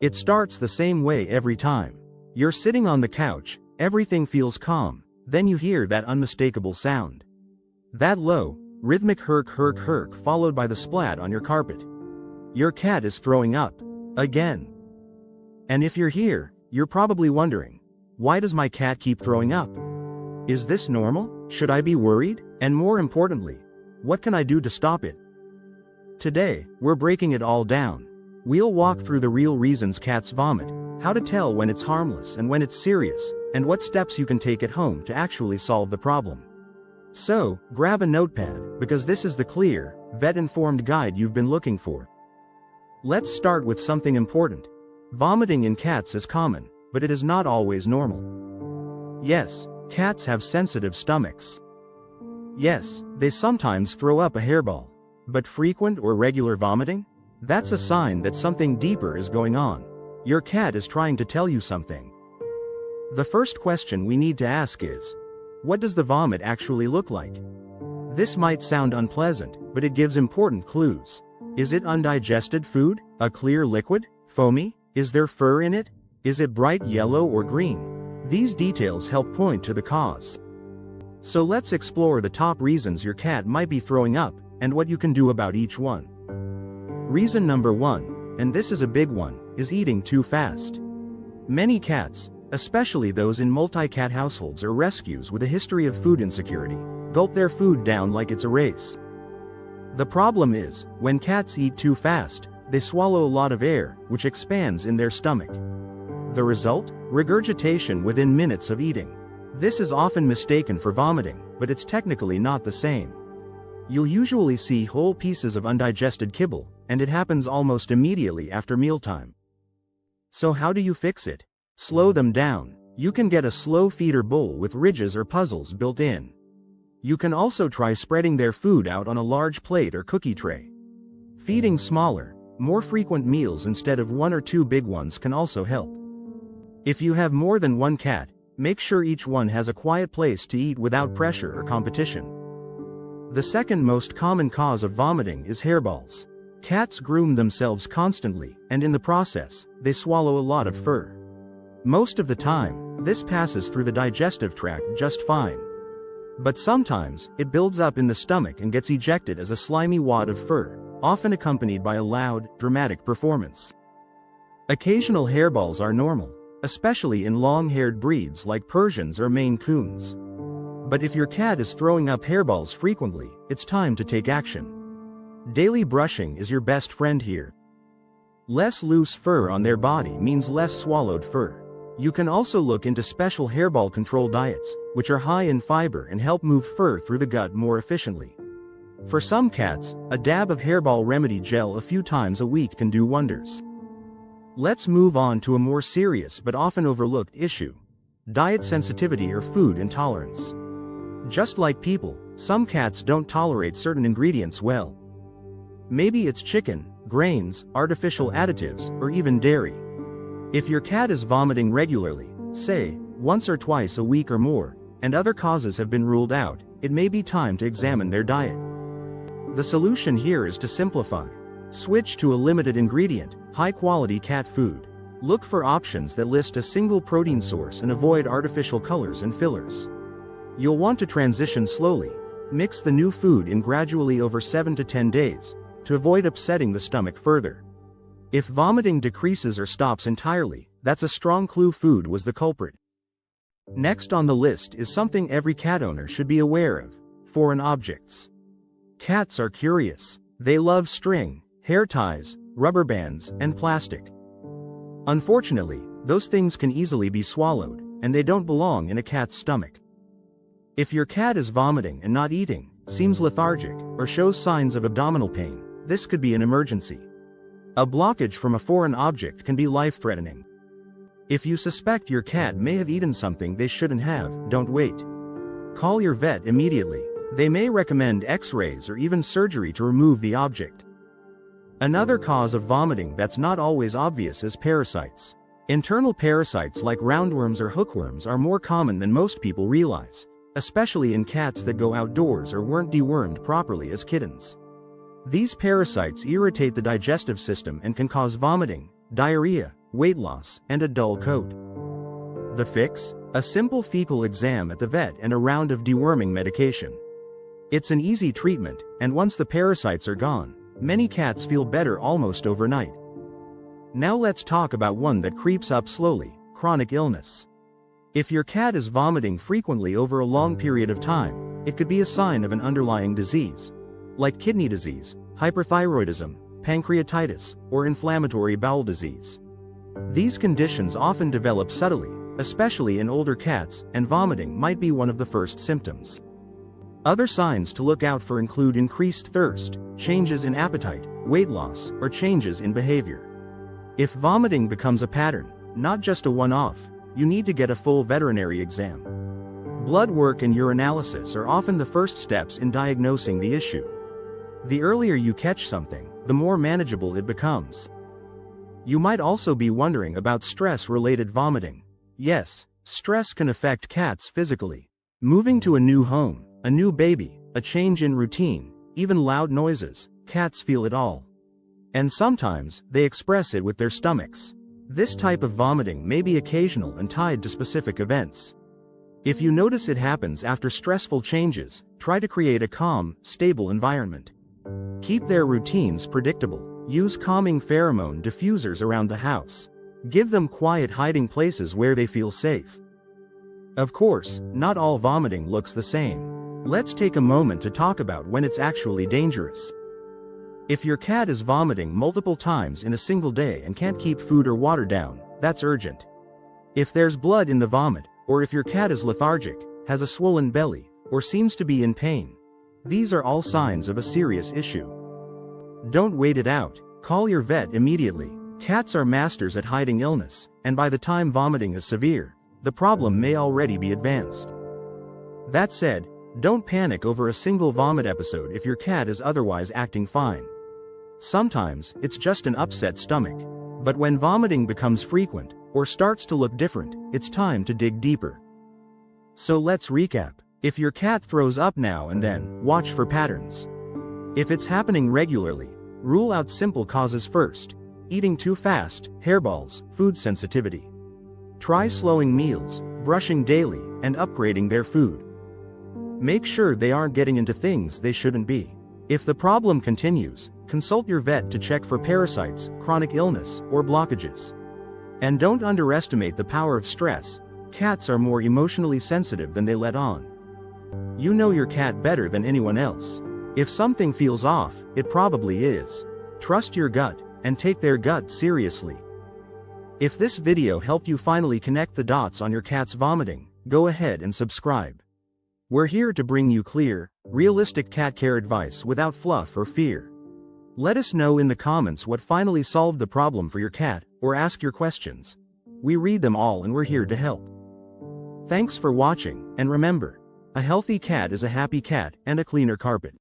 It starts the same way every time. You're sitting on the couch, everything feels calm, then you hear that unmistakable sound. That low, rhythmic herk herk herk followed by the splat on your carpet. Your cat is throwing up. Again. And if you're here, you're probably wondering, why does my cat keep throwing up? Is this normal? Should I be worried? And more importantly, what can I do to stop it? Today, we're breaking it all down. We'll walk through the real reasons cats vomit, how to tell when it's harmless and when it's serious, and what steps you can take at home to actually solve the problem. So, grab a notepad, because this is the clear, vet-informed guide you've been looking for. Let's start with something important. Vomiting in cats is common, but it is not always normal. Yes, cats have sensitive stomachs. Yes, they sometimes throw up a hairball. But frequent or regular vomiting? That's a sign that something deeper is going on. Your cat is trying to tell you something. The first question we need to ask is, what does the vomit actually look like? This might sound unpleasant, but it gives important clues. Is it undigested food? A clear liquid? Foamy? Is there fur in it? Is it bright yellow or green? These details help point to the cause. So let's explore the top reasons your cat might be throwing up, and what you can do about each one. Reason number 1, and this is a big one, is eating too fast. Many cats, especially those in multi-cat households or rescues with a history of food insecurity, gulp their food down like it's a race. The problem is, when cats eat too fast, they swallow a lot of air, which expands in their stomach. The result? Regurgitation within minutes of eating. This is often mistaken for vomiting, but it's technically not the same. You'll usually see whole pieces of undigested kibble, and it happens almost immediately after mealtime. So how do you fix it? Slow them down. You can get a slow feeder bowl with ridges or puzzles built in. You can also try spreading their food out on a large plate or cookie tray. Feeding smaller, more frequent meals instead of 1 or 2 big ones can also help. If you have more than one cat, make sure each one has a quiet place to eat without pressure or competition. The second most common cause of vomiting is hairballs. Cats groom themselves constantly, and in the process, they swallow a lot of fur. Most of the time, this passes through the digestive tract just fine. But sometimes, it builds up in the stomach and gets ejected as a slimy wad of fur, often accompanied by a loud, dramatic performance. Occasional hairballs are normal, especially in long-haired breeds like Persians or Maine Coons. But if your cat is throwing up hairballs frequently, it's time to take action. Daily brushing is your best friend here. Less loose fur on their body means less swallowed fur. You can also look into special hairball control diets, which are high in fiber and help move fur through the gut more efficiently. For some cats, a dab of hairball remedy gel a few times a week can do wonders. Let's move on to a more serious but often overlooked issue: diet sensitivity or food intolerance. Just like people, some cats don't tolerate certain ingredients well. Maybe it's chicken, grains, artificial additives, or even dairy. If your cat is vomiting regularly, say, once or twice a week or more, and other causes have been ruled out, it may be time to examine their diet. The solution here is to simplify. Switch to a limited ingredient, high-quality cat food. Look for options that list a single protein source and avoid artificial colors and fillers. You'll want to transition slowly. Mix the new food in gradually over 7 to 10 days, to avoid upsetting the stomach further. If vomiting decreases or stops entirely, that's a strong clue food was the culprit. Next on the list is something every cat owner should be aware of: foreign objects. Cats are curious. They love string, hair ties, rubber bands, and plastic. Unfortunately, those things can easily be swallowed, and they don't belong in a cat's stomach. If your cat is vomiting and not eating, seems lethargic, or shows signs of abdominal pain, this could be an emergency. A blockage from a foreign object can be life-threatening. If you suspect your cat may have eaten something they shouldn't have, don't wait. Call your vet immediately. They may recommend X-rays or even surgery to remove the object. Another cause of vomiting that's not always obvious is parasites. Internal parasites like roundworms or hookworms are more common than most people realize, especially in cats that go outdoors or weren't dewormed properly as kittens. These parasites irritate the digestive system and can cause vomiting, diarrhea, weight loss, and a dull coat. The fix? A simple fecal exam at the vet and a round of deworming medication. It's an easy treatment, and once the parasites are gone, many cats feel better almost overnight. Now let's talk about one that creeps up slowly: chronic illness. If your cat is vomiting frequently over a long period of time, it could be a sign of an underlying disease, like kidney disease, hyperthyroidism, pancreatitis, or inflammatory bowel disease. These conditions often develop subtly, especially in older cats, and vomiting might be one of the first symptoms. Other signs to look out for include increased thirst, changes in appetite, weight loss, or changes in behavior. If vomiting becomes a pattern, not just a one-off, you need to get a full veterinary exam. Blood work and urinalysis are often the first steps in diagnosing the issue. The earlier you catch something, the more manageable it becomes. You might also be wondering about stress-related vomiting. Yes, stress can affect cats physically. Moving to a new home, a new baby, a change in routine, even loud noises, cats feel it all. And sometimes, they express it with their stomachs. This type of vomiting may be occasional and tied to specific events. If you notice it happens after stressful changes, try to create a calm, stable environment. Keep their routines predictable. Use calming pheromone diffusers around the house. Give them quiet hiding places where they feel safe. Of course, not all vomiting looks the same. Let's take a moment to talk about when it's actually dangerous. If your cat is vomiting multiple times in a single day and can't keep food or water down, that's urgent. If there's blood in the vomit, or if your cat is lethargic, has a swollen belly, or seems to be in pain, these are all signs of a serious issue. Don't wait it out. Call your vet immediately. Cats are masters at hiding illness, and by the time vomiting is severe, the problem may already be advanced. That said, don't panic over a single vomit episode if your cat is otherwise acting fine. Sometimes, it's just an upset stomach. But when vomiting becomes frequent, or starts to look different, it's time to dig deeper. So let's recap. If your cat throws up now and then, watch for patterns. If it's happening regularly, rule out simple causes first: eating too fast, hairballs, food sensitivity. Try slowing meals, brushing daily, and upgrading their food. Make sure they aren't getting into things they shouldn't be. If the problem continues, consult your vet to check for parasites, chronic illness, or blockages. And don't underestimate the power of stress. Cats are more emotionally sensitive than they let on. You know your cat better than anyone else. If something feels off, it probably is. Trust your gut, and take their gut seriously. If this video helped you finally connect the dots on your cat's vomiting, go ahead and subscribe. We're here to bring you clear, realistic cat care advice without fluff or fear. Let us know in the comments what finally solved the problem for your cat, or ask your questions. We read them all and we're here to help. Thanks for watching, and remember, a healthy cat is a happy cat and a cleaner carpet.